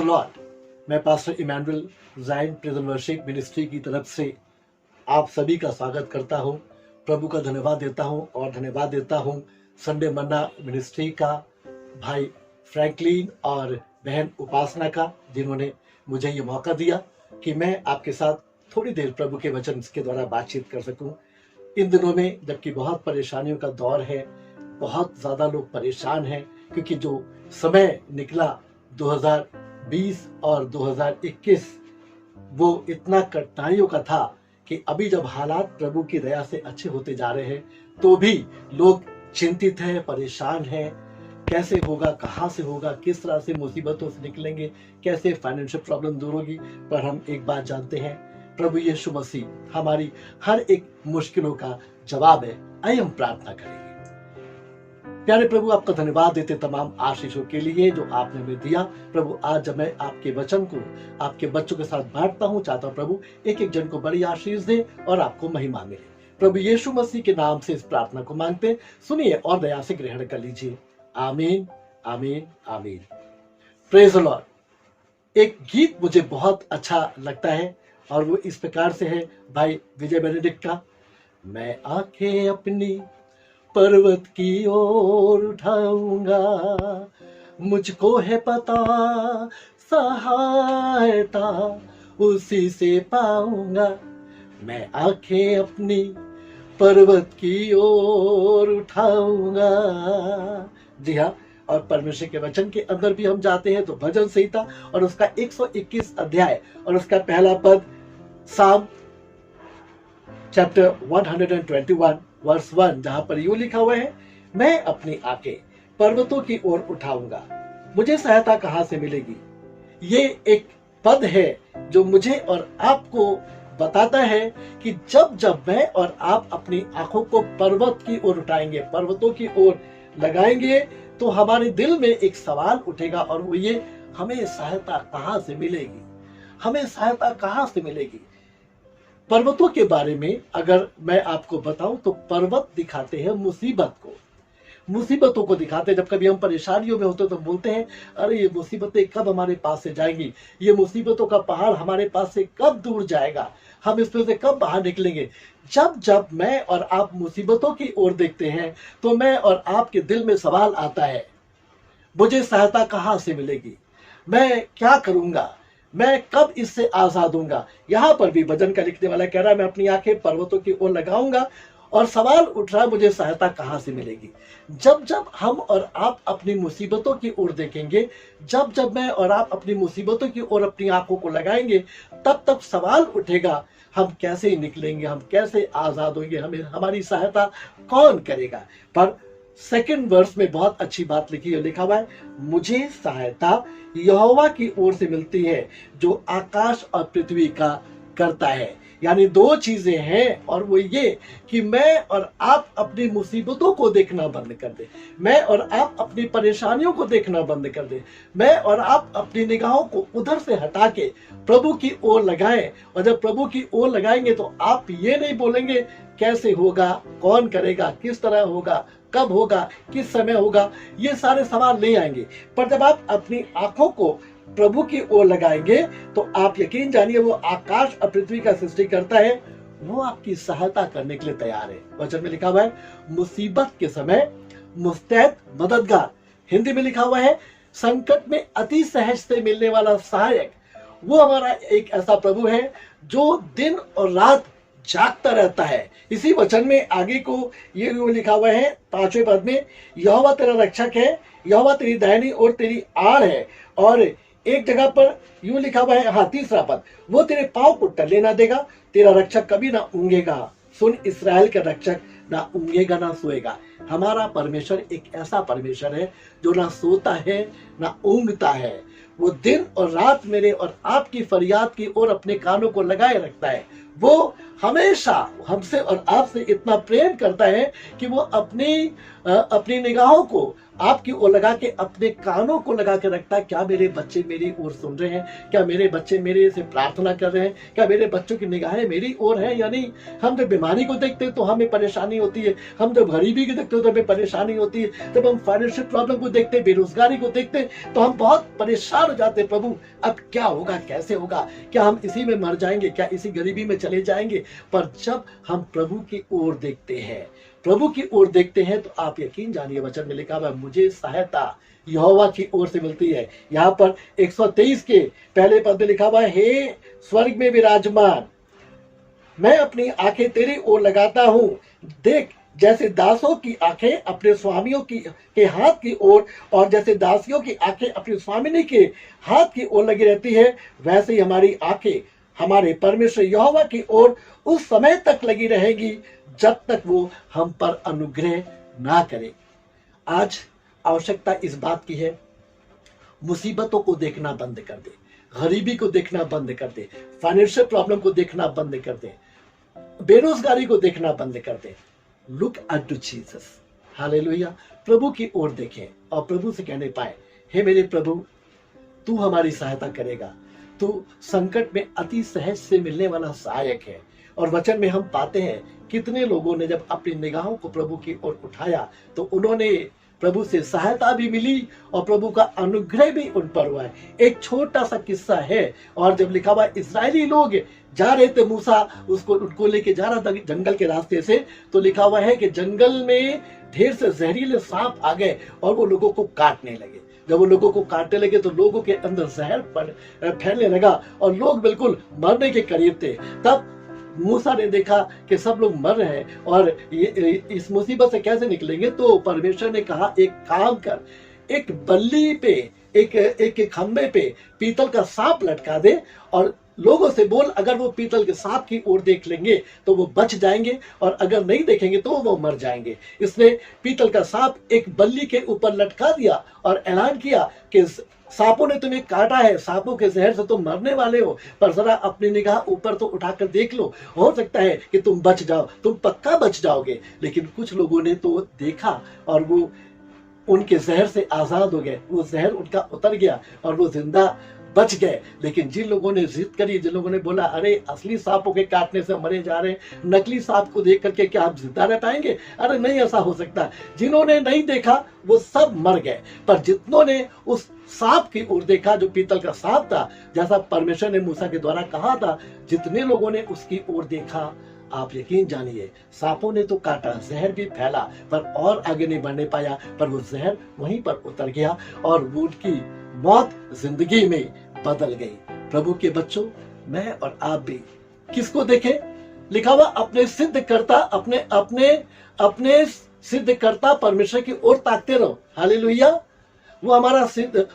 The Lord. मैं pastor Emmanuel Zion prison worship ministry की तरफ से आप सभी का स्वागत करता हूं। प्रभु का धन्यवाद देता हूं और धन्यवाद देता हूं संडे मन्ना मिनिस्ट्री का भाई फ्रैंकलिन और बहन उपासना का, जिन्होंने मुझे ये मौका दिया कि मैं आपके साथ थोड़ी देर प्रभु के वचन के द्वारा बातचीत कर सकूं। इन दिनों में जबकि बहुत परेशानियों का दौर है, बहुत ज़्यादा लोग परेशान हैं, क्योंकि जो समय निकला 2020 और 2021 वो इतना कठिनाइयों का था कि अभी जब हालात प्रभु की दया से अच्छे होते जा रहे हैं तो भी लोग चिंतित हैं, परेशान हैं। कैसे होगा, कहाँ से होगा, किस तरह से मुसीबतों से निकलेंगे, कैसे फाइनेंशियल प्रॉब्लम दूर होगी। पर हम एक बात जानते हैं, प्रभु यीशु मसीह हमारी हर एक मुश्किलों का जवाब है। आइए हम प्रार्थना करेंगे। प्यारे प्रभु, आपका धन्यवाद देते तमाम आशीषों के लिए जो आपने हमें दिया। प्रभु, आज जब मैं आपके वचन को आपके बच्चों के साथ बांटता हूँ, चाहता हूँ प्रभु एक एक जन को बड़ी आशीष दे और आपको महिमा मिले। प्रभु यीशु मसीह के नाम से इस प्रार्थना को मांगते, सुनिए और दया से ग्रहण कर लीजिए। आमीन, आमीन, आमीन। Praise the Lord. एक गीत मुझे बहुत अच्छा लगता है और वो इस प्रकार से है, भाई विजय बेनेडिक्ट का। मैं आंखें अपनी पर्वत की ओर उठाऊंगा, मुझको है पता सहायता उसी से पाऊंगा। मैं आंखें अपनी पर्वत की ओर उठाऊंगा। जी हाँ, और परमेश्वर के वचन के अंदर भी हम जाते हैं तो भजन संहिता और उसका 121 अध्याय और उसका पहला पद, साम चैप्टर 121 वर्स 1, जहां पर यूं लिखा हुआ है, मैं अपनी आंखें पर्वतों की ओर उठाऊंगा, मुझे सहायता कहां से मिलेगी। ये एक पद है जो मुझे और आपको बताता है कि जब जब मैं और आप अपनी आंखों को पर्वत की ओर उठाएंगे, पर्वतों की ओर लगाएंगे, तो हमारे दिल में एक सवाल उठेगा और वो ये, हमें सहायता कहां से मिलेगी, हमें सहायता कहां से मिलेगी। पर्वतों के बारे में अगर मैं आपको बताऊं तो पर्वत दिखाते हैं मुसीबत को, मुसीबतों को दिखाते हैं। जब कभी हम परेशानियों में होते तो बोलते हैं, अरे ये मुसीबतें कब हमारे पास से जाएंगी, ये मुसीबतों का पहाड़ हमारे पास से कब दूर जाएगा, हम इसमें से कब बाहर निकलेंगे। जब जब मैं और आप मुसीबतों की ओर देखते हैं तो मैं और आपके दिल में सवाल आता है, मुझे सहायता कहां से मिलेगी, मैं क्या करूंगा, मैं कब इससे आजाद होऊंगा। यहां पर भी भजन का लिखने वाला कह रहा है, मैं अपनी आंखें पर्वतों की ओर लगाऊंगा और सवाल उठ रहा है, मुझे सहायता कहां से मिलेगी। जब जब हम और आप अपनी मुसीबतों की ओर देखेंगे, जब जब मैं और आप अपनी मुसीबतों की ओर अपनी आंखों को लगाएंगे, तब तब सवाल उठेगा, हम कैसे निकलेंगे, हम कैसे आजाद होंगे, हमें हमारी सहायता कौन करेगा। पर सेकंड वर्स में बहुत अच्छी बात लिखी है, लिखा हुआ है, मुझे सहायता यहोवा की ओर से मिलती है जो आकाश और पृथ्वी का करता है। यानी दो चीजें हैं और वो ये कि मैं और आप अपनी मुसीबतों को देखना बंद कर दे, मैं और आप अपनी परेशानियों को देखना बंद कर दे, मैं और आप अपनी निगाहों को उधर से हटा के प्रभु की ओर लगाएं। और जब प्रभु की ओर लगाएंगे तो आप ये नहीं बोलेंगे कैसे होगा, कौन करेगा, किस तरह होगा, कब होगा, किस समय होगा, ये सारे सवाल नहीं आएंगे। पर जब आप अपनी आंखों को प्रभु की ओर लगाएंगे तो आप यकीन जानिए, वो आकाश और पृथ्वी का सृष्टि करता है, वो आपकी सहायता करने के लिए तैयार है। वचन में लिखा हुआ है, मुसीबत के समय मुस्तैद मददगार। हिंदी में लिखा हुआ है, संकट में अति सहज से मिलने वाला सहायक। वो हमारा एक ऐसा प्रभु है जो दिन और रात जागता रहता है। इसी वचन में आगे को ये लिखा हुआ है 5वें पद में, यहोवा तेरा रक्षक है, यहोवा तेरी दाहिनी और तेरी आड़ है। और एक जगह पर यूं लिखा हुआ है, हाँ 3रा पद, वो तेरे पांव को टलने ना देगा, तेरा रक्षक कभी ना ऊंघेगा। सुन, इस्राएल का रक्षक ना ऊंघेगा ना सोएगा। हमारा परमेश्वर एक ऐसा परमेश्वर है जो ना सोता है ना ऊंघता है। वो दिन और रात मेरे और आपकी फरियाद की ओर अपने कानों को लगाए रखता है। वो हमेशा हमसे और आपसे इतना प्रेम करता है कि वो अपनी निगाहों को आपकी ओर लगा के, अपने कानों को लगा के रखता है। क्या मेरे बच्चे मेरी ओर सुन रहे हैं? क्या मेरे बच्चे मेरे से प्रार्थना कर रहे हैं? क्या मेरे बच्चों की निगाहें मेरी ओर है या नहीं? हम जब बीमारी को देखते हैं तो हमें परेशानी होती है, हम जब गरीबी को देखते हैं तो हमें परेशानी होती है, जब हम फाइनेंशियल प्रॉब्लम को देखते हैं, बेरोजगारी को देखते हैं तो हम बहुत परेशान हो जाते हैं। प्रभु अब क्या होगा, कैसे होगा? क्या हम इसी में मर जाएंगे? क्या इसी गरीबी में चले जाएंगे? पर जब हम प्रभु की ओर देखते हैं, प्रभु की ओर देखते हैं, तो आप यकीन जानिए, वचन में लिखा हुआ, मुझे सहायता यहोवा की ओर से मिलती है। यहाँ पर 123 के पहले पद में लिखा हुआ है, हे स्वर्ग में विराजमान, मैं अपनी आंखें तेरी ओर लगाता हूं। देख, जैसे दासों की आंखें अपने स्वामियों के हाथ की ओर, और जैसे दासियों की आंखें अपनी स्वामिनी के हाथ की ओर लगी रहती है, वैसे ही हमारी आंखें हमारे परमेश्वर यहोवा की ओर उस समय तक लगी रहेगी जब तक वो हम पर अनुग्रह ना करे। आज आवश्यकता इस बात की है, मुसीबतों को देखना बंद कर दे, गरीबी को देखना बंद कर दे, फाइनेंशियल प्रॉब्लम को देखना बंद कर दे, बेरोजगारी को देखना बंद कर दे। Look at to Jesus, hallelujah. प्रभु की ओर देखें और प्रभु से कहने पाए, हे मेरे प्रभु, तू हमारी सहायता करेगा, तू संकट में अति सहज से मिलने वाला सहायक है। और वचन में हम पाते हैं कितने लोगों ने जब अपनी निगाहों को प्रभु की ओर उठाया तो उन्होंने प्रभु से सहायता भी मिली और प्रभु का अनुग्रह भी उन पर हुआ है। एक छोटा सा किस्सा है, और जब लिखा हुआ इस्राएली लोग जा रहे थे, मूसा उनको लेके जा रहा था जंगल के रास्ते से, तो लिखा हुआ है कि जंगल में ढेर से जहरीले सांप आ गए और वो लोगों को काटने लगे। जब वो लोगों को काटने लगे तो लोगों के अंदर जहर फैलने लगा और लोग बिल्कुल मरने के करीब थे। तब मूसा ने देखा कि सब लोग मर रहे हैं और इस मुसीबत से कैसे निकलेंगे, तो परमेश्वर ने कहा, एक काम कर, एक बल्ली पे, एक खंबे पे पीतल का सांप लटका दे और लोगों से बोल, अगर वो पीतल के सांप की ओर देख लेंगे तो वो बच जाएंगे और अगर नहीं देखेंगे तो वो मर जाएंगे। इसने पीतल का सांप एक बल्ली के ऊपर लटका दिया और ऐलान किया कि सांपों ने तुम्हें काटा है, सांपों के जहर से तुम मरने वाले हो, पर जरा अपनी निगाह ऊपर तो उठाकर देख लो, हो सकता है कि तुम बच जाओ, तुम पक्का बच जाओगे। लेकिन कुछ लोगों ने तो देखा और वो उनके जहर से आजाद हो गए, वो जहर उनका उतर गया और वो जिंदा बच गए। लेकिन जिन लोगों ने जिद करी, जिन लोगों ने बोला, अरे असली सांपों के काटने से मरे जा रहे हैं, नकली सांप को देख करके क्या आप जिंदा रह पाएंगे? अरे नहीं, ऐसा हो सकता। जिन्होंने नहीं देखा वो सब मर गए, पर जितनों ने उस सांप की ओर देखा जो पीतल का सांप था, जैसा परमेश्वर ने मूसा के द्वारा कहा था, जितने लोगों ने उसकी ओर देखा, आप यकीन जानिए, सांपों ने तो काटा, जहर भी फैला, पर और आगे नहीं बढ़ने पाया, पर वो जहर वहीं पर उतर गया और वो उनकी मौत जिंदगी में बदल गई। प्रभु के बच्चों, मैं और आप भी किसको देखें? लिखा हुआ, अपने सिद्ध करता, अपने सिद्ध करता परमेश्वर की ओर ताकते रहो। हालेलुया। वो हमारा सिद्ध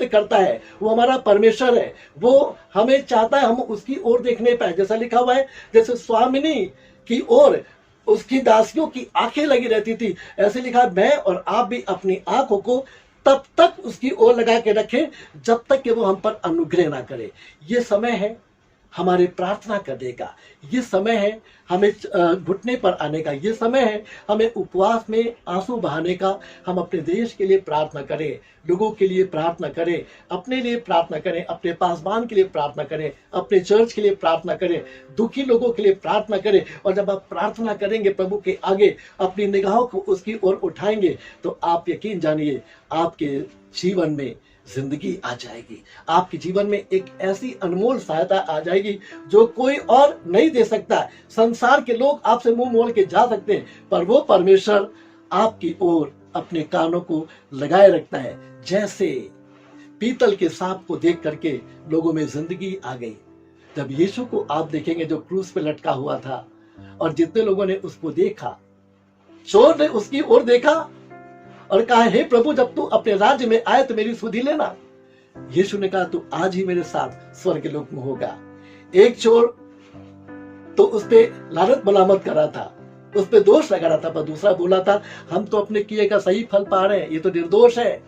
करता है, वो हमारा परमेश्वर है, वो हमें चाहता है हम उसकी ओर देखने पाए। जैसा लिखा हुआ है, जैसे स्वामिनी की ओर उसकी दासियों की आंखें लगी रहती थी, ऐसे लिखा, मैं और आप भी अपनी आंखों को तब तक उसकी ओर लगा के रखें जब तक कि वो हम पर अनुग्रह ना करे। ये समय है हमारे प्रार्थना करने का, ये समय है हमें घुटने पर आने का, ये समय है हमें उपवास में आंसू बहाने का। हम अपने देश के लिए प्रार्थना करें, लोगों के लिए प्रार्थना करें, अपने लिए प्रार्थना करें, अपने पासवान के लिए प्रार्थना करें, अपने चर्च के लिए प्रार्थना करें, दुखी लोगों के लिए प्रार्थना करें। और जब आप प्रार्थना करेंगे, प्रभु के आगे अपनी निगाहों को उसकी ओर उठाएंगे, तो आप यकीन जानिए आपके जीवन में जिंदगी आ जाएगी, आपके जीवन में एक ऐसी अनमोल सहायता आ जाएगी जो कोई और नहीं दे सकता। संसार के लोग आपसे मुंह मोड़ के जा सकते हैं, पर वो परमेश्वर आपकी ओर अपने कानों को लगाए रखता है। जैसे पीतल के सांप को देख करके लोगों में जिंदगी आ गई। जब यीशु को आप देखेंगे जो क्रूस पे लटका हुआ था, और जितने लोगों ने उसको देखा, चोर ने उसकी ओर देखा और कहा, हे प्रभु, जब तू अपने राज्य में आए तो मेरी सुधि लेना। यीशु ने कहा, तू आज ही मेरे साथ स्वर्ग लोक में होगा। एक चोर तो उस पे लानत मलामत कर रहा था, उस पे दोष लगा रहा था, पर दूसरा बोला था, हम तो अपने किए का सही फल पा रहे हैं, ये तो निर्दोष है।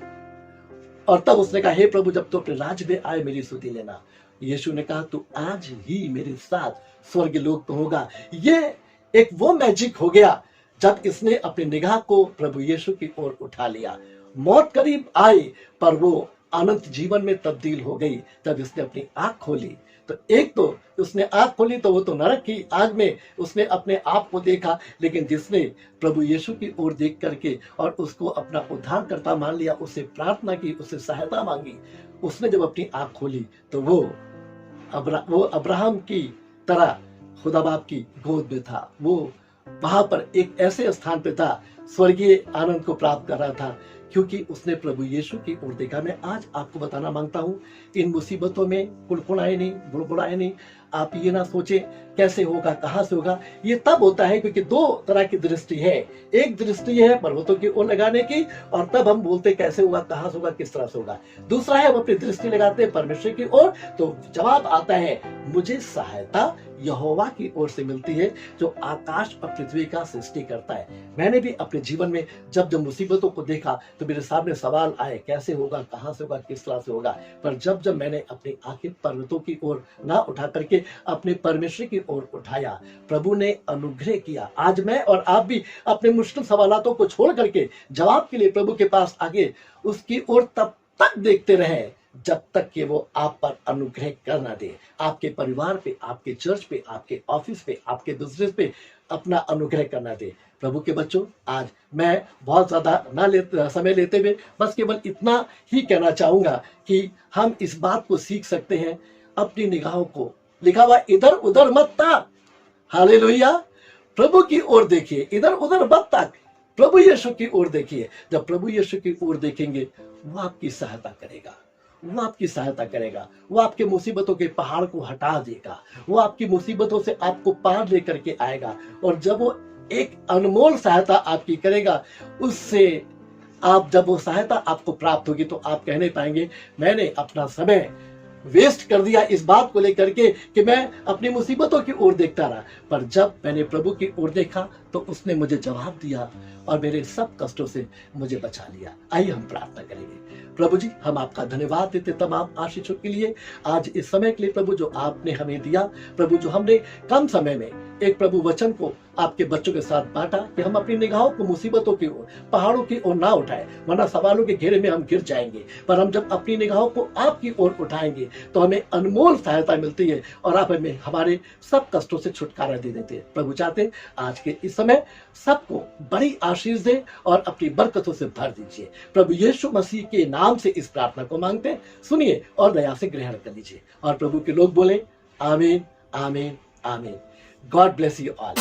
और तब उसने कहा, हे प्रभु, जब तू अपने राज्य में आए मेरी सुधि लेना। यीशु ने कहा तू आज ही मेरे साथ स्वर्ग लोक में होगा। ये एक वो मैजिक हो गया जब इसने अपनी निगाह को प्रभु यीशु की ओर उठा लिया। मौत करीब आई पर वो अनंत जीवन में तब्दील हो गई जब इसने अपनी आंख खोली। तो एक तो उसने आंख खोली तो वो तो नरक की आग में उसने अपने आप को देखा, लेकिन जिसने प्रभु यीशु की ओर देख करके और उसको अपना उद्धारकर्ता मान लिया, उससे प्रार्थना की, उससे सहायता मांगी, उसने जब अपनी आंख खोली तो वो अब्राहम की तरह खुदा बाप की गोद में था। वो वहां पर एक ऐसे स्थान पे था, स्वर्गीय आनंद को प्राप्त कर रहा था, क्योंकि उसने प्रभु यीशु की ओर देखा। मैं आज आपको बताना मांगता हूं, इन मुसीबतों में कुड़कुड़ाए नहीं, बुड़बुड़ाए नहीं। आप ये ना सोचे कैसे होगा, कहां से होगा। ये तब होता है क्योंकि दो तरह की दृष्टि है। एक दृष्टि है पर्वतों की ओर लगाने की, और तब हम बोलते कैसे होगा, कहां से होगा, किस तरह से होगा। दूसरा है हम अपनी दृष्टि लगाते हैं परमेश्वर की ओर, तो जवाब आता है मुझे सहायता यहोवा की ओर से मिलती है जो आकाश और पृथ्वी का सृष्टि करता है। मैंने भी अपने जीवन में जब जब मुसीबतों को देखा तो मेरे सामने सवाल आए कैसे होगा, कहां से होगा, किस तरह से होगा। पर जब जब मैंने अपनी आंखें पर्वतों की ओर ना उठा करके अपने परमेश्वर की ओर उठाया, प्रभु ने अनुग्रह किया। आज मैं और आप भी अपने मुश्किल सवालों को छोड़ करके जवाब के लिए प्रभु के पास आगे उसकी ओर तब तक देखते रहे जब तक कि वो आप पर अनुग्रह कर ना दे। आपके परिवार पे, आपके चर्च पे, आपके ऑफिस पे, आपके बिजनेस पे अपना अनुग्रह करना दे। प्रभु के बच्चों, आज मैं बहुत ज्यादा समय लेते हुए बस केवल इतना ही कहना चाहूंगा कि हम इस बात को सीख सकते हैं, अपनी निगाहों को लिखा हुआ इधर उधर मत ताक। हालेलुया। प्रभु की ओर देखिए, इधर उधर मत ताक, प्रभु यीशु की ओर देखिए। जब प्रभु यीशु की ओर देखेंगे वो आपकी सहायता करेगा, वो आपकी सहायता करेगा, वो आपके मुसीबतों के पहाड़ को हटा देगा, वो आपकी मुसीबतों से आपको पार लेकर के आएगा। और जब वो एक अनमोल सहायता आपकी करेगा, उससे आप जब वो सहायता आपको प्राप्त होगी तो आप कहने पाएंगे मैंने अपना समय वेस्ट कर दिया इस बात को लेकर के कि मैं अपनी मुसीबतों की ओर देखता रहा, पर जब मैंने प्रभु की ओर देखा तो उसने मुझे जवाब दिया और मेरे सब कष्टों से मुझे बचा लिया। आइए हम प्रार्थना करेंगे। प्रभु जी, हम आपका धन्यवाद देते तमाम आशीषों के लिए, आज इस समय के लिए प्रभु जो आपने हमें दिया। प्रभु जो हमने कम समय में एक प्रभु वचन को आपके बच्चों के साथ बांटा कि हम अपनी निगाहों को मुसीबतों की ओर, पहाड़ों की ओर ना उठाएं, वरना सवालों के घेरे में हम गिर जाएंगे। पर हम जब अपनी निगाहों को आपकी ओर उठाएंगे तो हमें अनमोल सहायता मिलती है और आप हमें हमारे सब कष्टों से छुटकारा दे देते हैं। प्रभु चाहते हैं आज के इस समय सबको बड़ी आशीष दे और अपनी बरकतों से भर दीजिए। प्रभु यीशु मसीह के नाम से इस प्रार्थना को मांगते हैं, सुनिए और दया से ग्रहण कर लीजिए। और प्रभु के लोग बोले आमीन, आमीन, आमीन। God bless you all.